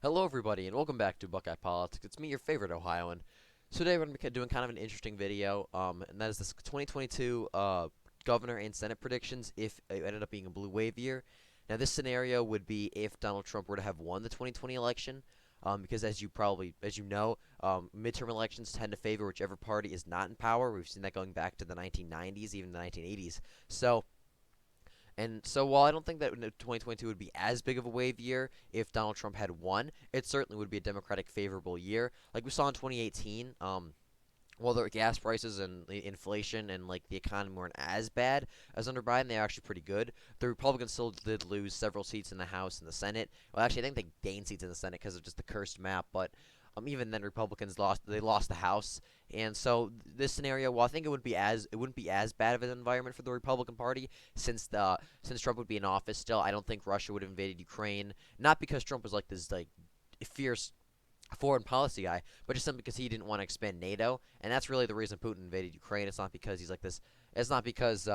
Hello, everybody, and welcome back to Buckeye Politics. It's me, your favorite Ohioan. So today we're going to be doing kind of an interesting video, and that is this 2022 governor and Senate predictions if it ended up being a blue wave year. Now, this scenario would be if Donald Trump were to have won the 2020 election, because as you know, midterm elections tend to favor whichever party is not in power. We've seen that going back to the 1990s, even the 1980s. So while I don't think that 2022 would be as big of a wave year if Donald Trump had won, it certainly would be a Democratic favorable year. Like we saw in 2018, while the gas prices and the inflation and like the economy weren't as bad as under Biden, they're actually pretty good. The Republicans still did lose several seats in the House and the Senate. Well, actually, I think they gained seats in the Senate because of just the cursed map, but even then, Republicans lost. They lost the House, and so this scenario, well, I think it wouldn't be as bad of an environment for the Republican Party since Trump would be in office still. I don't think Russia would have invaded Ukraine, not because Trump was like this like fierce foreign policy guy, but just simply because he didn't want to expand NATO, and that's really the reason Putin invaded Ukraine. It's not because he's like this. It's not because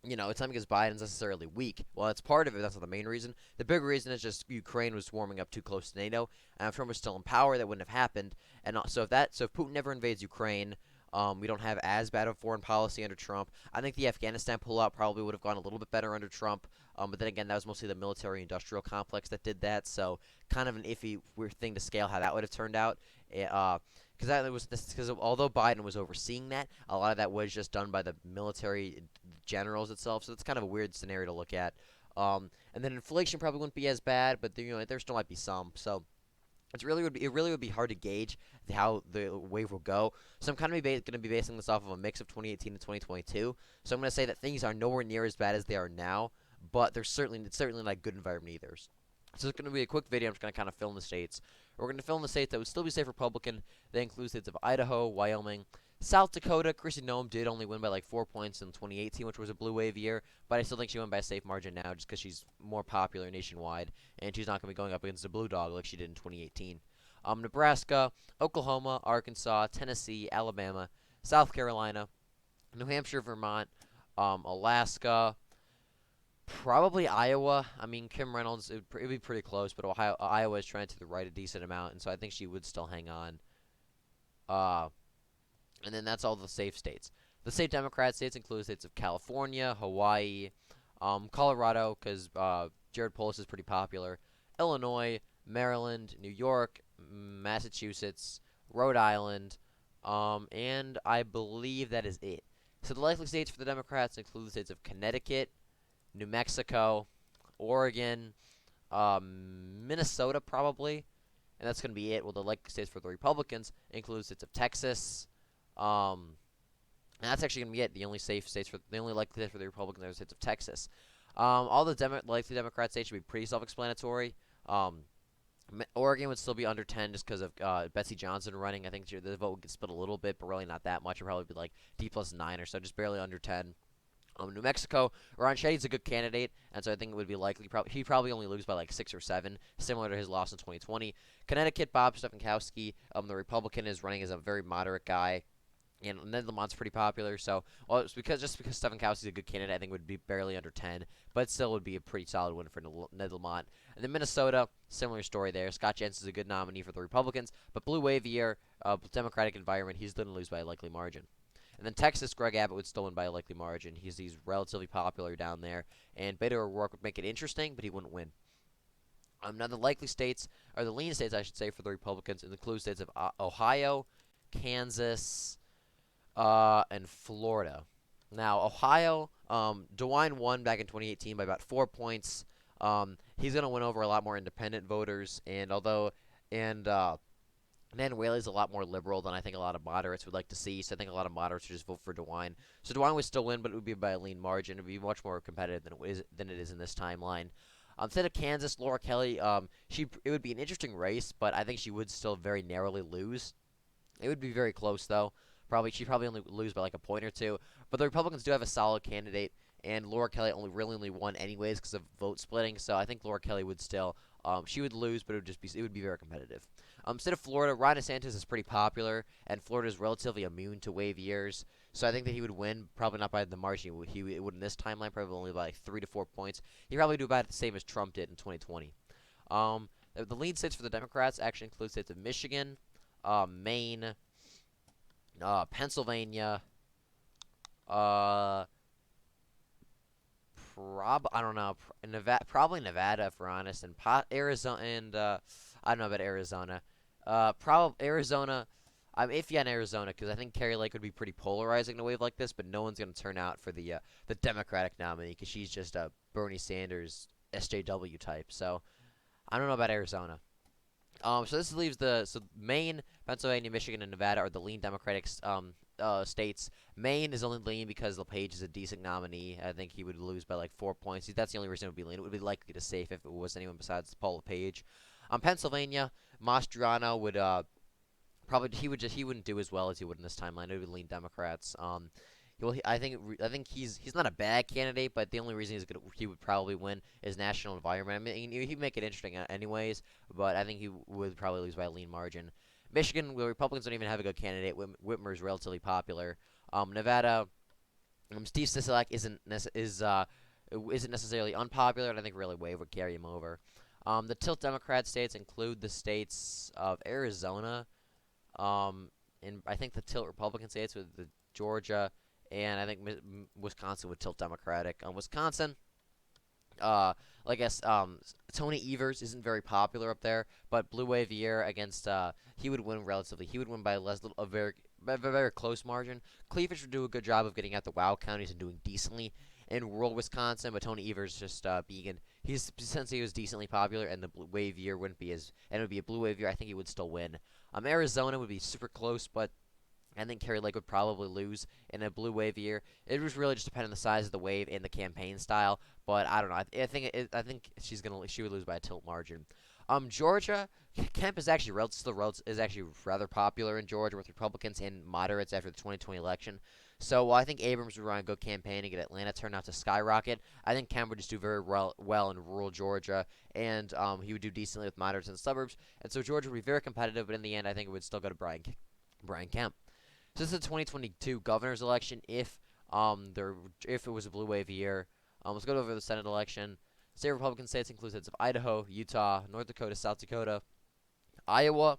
it's not because Biden's necessarily weak. Well, that's part of it. That's not the main reason. The big reason is just Ukraine was warming up too close to NATO, and if Trump was still in power, that wouldn't have happened. And so if Putin never invades Ukraine, we don't have as bad of foreign policy under Trump. I think the Afghanistan pullout probably would have gone a little bit better under Trump. But then again, that was mostly the military-industrial complex that did that. So kind of an iffy weird thing to scale how that would have turned out. Because although Biden was overseeing that, a lot of that was just done by the military generals itself. So that's kind of a weird scenario to look at. And then inflation probably wouldn't be as bad, but there still might be some. So it really would be hard to gauge how the wave will go. So I'm kind of going to be basing this off of a mix of 2018 and 2022. So I'm going to say that things are nowhere near as bad as they are now, but it's certainly not a good environment either. So it's going to be a quick video. I'm just going to kind of fill in the states. We're going to fill in the states that would still be safe Republican. That includes states of Idaho, Wyoming, South Dakota. Kristi Noem did only win by like 4 points in 2018, which was a blue wave year, but I still think she won by a safe margin now just because she's more popular nationwide, and she's not going to be going up against a blue dog like she did in 2018. Nebraska, Oklahoma, Arkansas, Tennessee, Alabama, South Carolina, New Hampshire, Vermont, Alaska, probably Iowa. I mean, Kim Reynolds, it'd be pretty close, but Iowa is trying to the right a decent amount, and so I think she would still hang on. Uh, and then that's all the safe states. The safe Democrat states include states of California, Hawaii, Colorado, because Jared Polis is pretty popular, Illinois, Maryland, New York, Massachusetts, Rhode Island, and I believe that is it. So the likely states for the Democrats include the states of Connecticut, New Mexico, Oregon, Minnesota probably, and that's going to be it. Well, the likely states for the Republicans include states of Texas, and that's actually going to be it. The only likely states for the Republicans are the states of Texas. All the likely Democrat states should be pretty self-explanatory. Oregon would still be under 10 just because of Betsy Johnson running. I think the vote would get split a little bit, but really not that much. It'd probably be like D plus 9 or so, just barely under 10. New Mexico, Ron Chetty's a good candidate, and so I think it would be likely. He'd probably only lose by like 6 or 7, similar to his loss in 2020. Connecticut, Bob Stefankowski, the Republican, is running as a very moderate guy. And Ned Lamont's pretty popular, so it's because Stefankowski's a good candidate, I think it would be barely under 10, but still would be a pretty solid win for Ned Lamont. And then Minnesota, similar story there. Scott Jensen's a good nominee for the Republicans, but blue wave year, Democratic environment, he's going to lose by a likely margin. And then Texas, Greg Abbott would still win by a likely margin. He's relatively popular down there, and Beto O'Rourke would make it interesting, but he wouldn't win. Now the likely states, or the lean states, I should say, for the Republicans, include states of Ohio, Kansas, and Florida. Now Ohio, DeWine won back in 2018 by about 4 points. He's going to win over a lot more independent voters, and Nan Whaley's a lot more liberal than I think a lot of moderates would like to see, so I think a lot of moderates would just vote for DeWine. So DeWine would still win, but it would be by a lean margin. It would be much more competitive than it is in this timeline. Instead of Kansas, Laura Kelly, it would be an interesting race, but I think she would still very narrowly lose. It would be very close, though. She'd probably only lose by like a point or two. But the Republicans do have a solid candidate, and Laura Kelly only won anyways because of vote splitting. So I think Laura Kelly would still, she would lose, but it would be very competitive. Instead of Florida, Ron DeSantis is pretty popular, and Florida is relatively immune to wave years. So I think that he would win, probably not by the margin he would in this timeline, probably only by like 3 to 4 points. He'd probably do about the same as Trump did in 2020. The lead states for the Democrats actually include states of Michigan, Maine, Pennsylvania, uh, I don't know, Nevada, probably Nevada if we're honest, and Arizona, and I don't know about Arizona. Probably Arizona. I'm iffy on Arizona because I think Carrie Lake would be pretty polarizing in a wave like this, but no one's gonna turn out for the Democratic nominee because she's just a Bernie Sanders SJW type. So I don't know about Arizona. So this leaves so Maine, Pennsylvania, Michigan, and Nevada are the lean Democratic states. Maine is only lean because LePage is a decent nominee. I think he would lose by like 4 points. That's the only reason it would be lean. It would be likely to safe if it was anyone besides Paul LePage. Pennsylvania, Mastriano would probably he wouldn't do as well as he would in this timeline. It would lean Democrats. I think he's not a bad candidate, but the only reason he would probably win is national environment. I mean, he'd make it interesting anyways, but I think he would probably lose by a lean margin. Michigan, the Republicans don't even have a good candidate. Whitmer is relatively popular. Nevada, Steve Sisolak isn't necessarily unpopular, and I think really Wave would carry him over. The tilt Democrat states include the states of Arizona, and I think the tilt Republican states with the Georgia, and I think Wisconsin would tilt Democratic. Wisconsin, like I guess Tony Evers isn't very popular up there, but Blue Wave year against he would win relatively. He would win by by a very close margin. Cleavage would do a good job of getting out the WoW counties and doing decently in rural Wisconsin, but Tony Evers just being since he was decently popular and the Blue Wave year wouldn't be as and it would be a Blue Wave year. I think he would still win. Arizona would be super close, but I think Carrie Lake would probably lose in a blue wave year. It was really just depending on the size of the wave and the campaign style. But I don't know. I think she would lose by a tilt margin. Georgia, Kemp is actually rather popular in Georgia with Republicans and moderates after the 2020 election. So while I think Abrams would run a good campaign and get Atlanta turnout to skyrocket, I think Kemp would just do very well in rural Georgia, and he would do decently with moderates in the suburbs. And so Georgia would be very competitive, but in the end, I think it would still go to Brian Kemp. So this is the 2022 governor's election. If it was a blue wave year, let's go over the Senate election. State Republican states include states of Idaho, Utah, North Dakota, South Dakota, Iowa,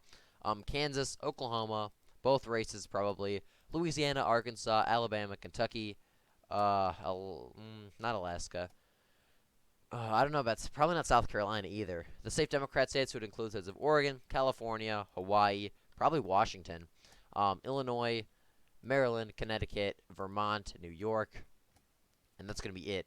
Kansas, Oklahoma, both races probably, Louisiana, Arkansas, Alabama, Kentucky, not Alaska. I don't know about probably not South Carolina either. The safe Democrat states would include states of Oregon, California, Hawaii, probably Washington, Illinois, Maryland, Connecticut, Vermont, New York, and that's going to be it.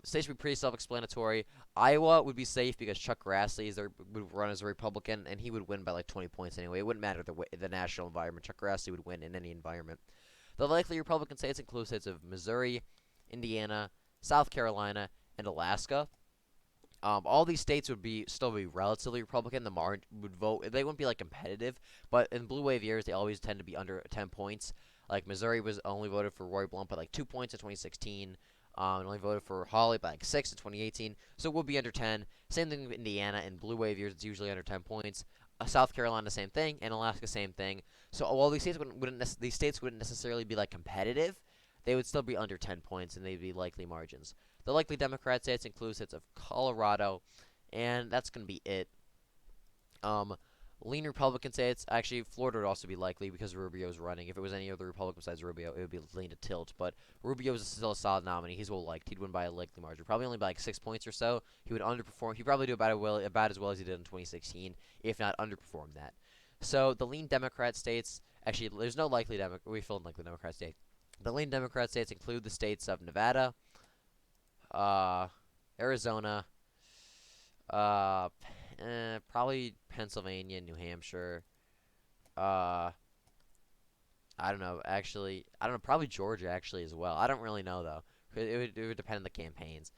States would be pretty self-explanatory. Iowa would be safe because Chuck Grassley would run as a Republican, and he would win by like 20 points anyway. It wouldn't matter the national environment. Chuck Grassley would win in any environment. The likely Republican states include states of Missouri, Indiana, South Carolina, and Alaska. All these states would still be relatively Republican. The margin would vote. They wouldn't be like competitive, but in blue wave years, they always tend to be under 10 points. Like Missouri was only voted for Roy Blunt by like 2 points in 2016. And only voted for Hawley by like 6 in 2018. So it will be under 10. Same thing with Indiana. In blue wave years, it's usually under 10 points. South Carolina, same thing, and Alaska, same thing. So while these states wouldn't necessarily be like competitive, they would still be under 10 points, and they'd be likely margins. The likely Democrat states include states of Colorado, and that's going to be it. Lean Republican states, actually, Florida would also be likely because Rubio's running. If it was any other Republican besides Rubio, it would be lean to tilt. But Rubio is still a solid nominee. He's well liked. He'd win by a likely margin, probably only by like 6 points or so. He would underperform. He'd probably do about as well as he did in 2016, if not underperform that. So the lean Democrat states, actually, there's no likely we filled in likely Democrat state. The lean Democrat states include the states of Nevada, Arizona, probably Pennsylvania, New Hampshire. I don't know. Actually, I don't know. Probably Georgia actually as well. I don't really know though. It would depend on the campaigns.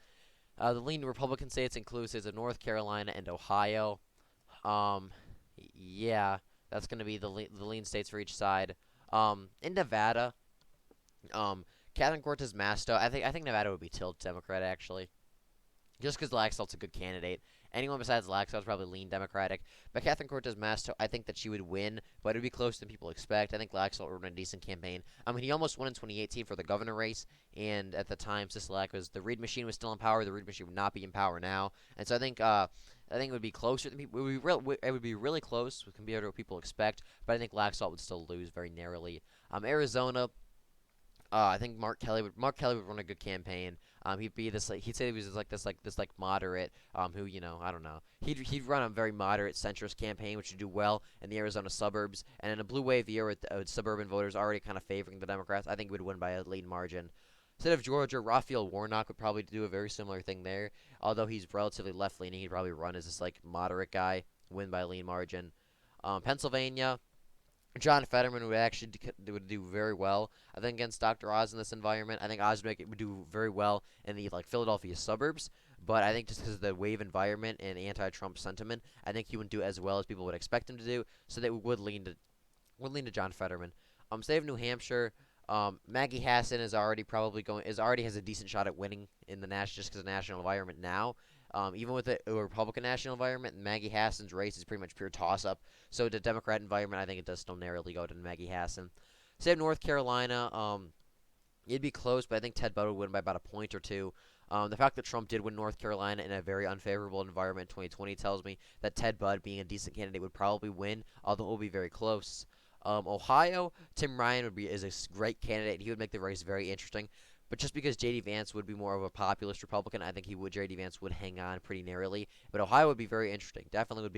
The lean Republican states include states of North Carolina and Ohio. Yeah, that's going to be the lean states for each side. In Nevada, Catherine Cortez Masto. I think Nevada would be tilt Democrat actually, just because Laxalt's a good candidate. Anyone besides Laxalt would probably lean Democratic. But Catherine Cortez Masto, I think that she would win, but it would be closer than people expect. I think Laxalt would run a decent campaign. I mean, he almost won in 2018 for the governor race, and at the time, Sisolak was the Reid machine was still in power. The Reid machine would not be in power now, and so I think it would be closer than people. It would be really close compared to what people expect, but I think Laxalt would still lose very narrowly. Arizona, I think Mark Kelly would run a good campaign. He'd be this like he'd say he was this like moderate who I don't know, he'd run a very moderate centrist campaign which would do well in the Arizona suburbs, and in a blue wave year with suburban voters already kind of favoring the Democrats, I think he would win by a lead margin. Instead of Georgia, Raphael Warnock would probably do a very similar thing there. Although he's relatively left leaning, he'd probably run as this like moderate guy, win by a lean margin. Pennsylvania, John Fetterman would do very well. I think against Dr. Oz in this environment, I think Oz would do very well in the like Philadelphia suburbs. But I think just because of the wave environment and anti-Trump sentiment, I think he wouldn't do as well as people would expect him to do. So they would lean to John Fetterman. State of New Hampshire, Maggie Hassan is already has a decent shot at winning in the national just because of the national environment now. Even with a Republican national environment, Maggie Hassan's race is pretty much pure toss-up. So the Democrat environment, I think it does still narrowly go to Maggie Hassan. State of North Carolina, it'd be close, but I think Ted Budd would win by about a point or two. The fact that Trump did win North Carolina in a very unfavorable environment in 2020 tells me that Ted Budd, being a decent candidate, would probably win, although it will be very close. Ohio, Tim Ryan is a great candidate, and he would make the race very interesting. But just because J.D. Vance would be more of a populist Republican, I think J.D. Vance would hang on pretty narrowly. But Ohio would be very interesting. Definitely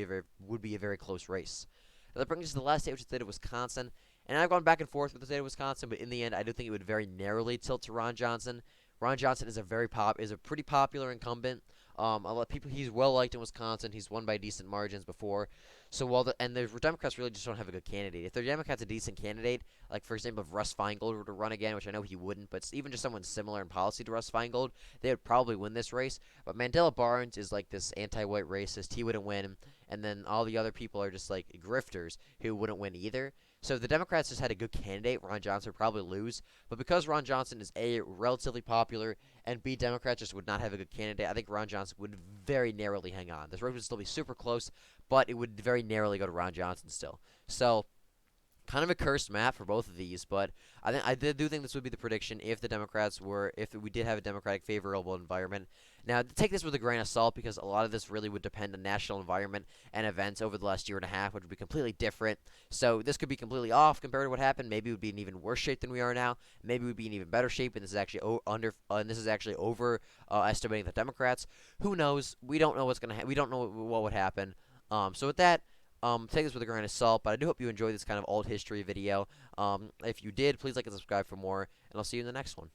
would be a very close race. Now that brings us to the last state, which is the state of Wisconsin. And I've gone back and forth with the state of Wisconsin, but in the end, I do think it would very narrowly tilt to Ron Johnson. Ron Johnson is a pretty popular incumbent. A lot of people he's well liked in Wisconsin. He's won by decent margins before. So the Democrats really just don't have a good candidate. If the Democrats a decent candidate, like for example, if Russ Feingold were to run again, which I know he wouldn't, but even just someone similar in policy to Russ Feingold, they would probably win this race. But Mandela Barnes is like this anti-white racist. He wouldn't win, and then all the other people are just like grifters who wouldn't win either. So if the Democrats just had a good candidate, Ron Johnson would probably lose. But because Ron Johnson is A, relatively popular, and B, Democrats just would not have a good candidate, I think Ron Johnson would very narrowly hang on. This race would still be super close, but it would very narrowly go to Ron Johnson still. So kind of a cursed map for both of these, but do think this would be the prediction if we did have a Democratic favorable environment. Now, take this with a grain of salt because a lot of this really would depend on national environment and events over the last year and a half, which would be completely different. So this could be completely off compared to what happened. Maybe it would be in even worse shape than we are now. Maybe we'd be in even better shape, and this is actually over estimating the Democrats. Who knows? We don't know what's gonna. We don't know what would happen. So with that. Take this with a grain of salt, but I do hope you enjoyed this kind of old history video. If you did, please like and subscribe for more, and I'll see you in the next one.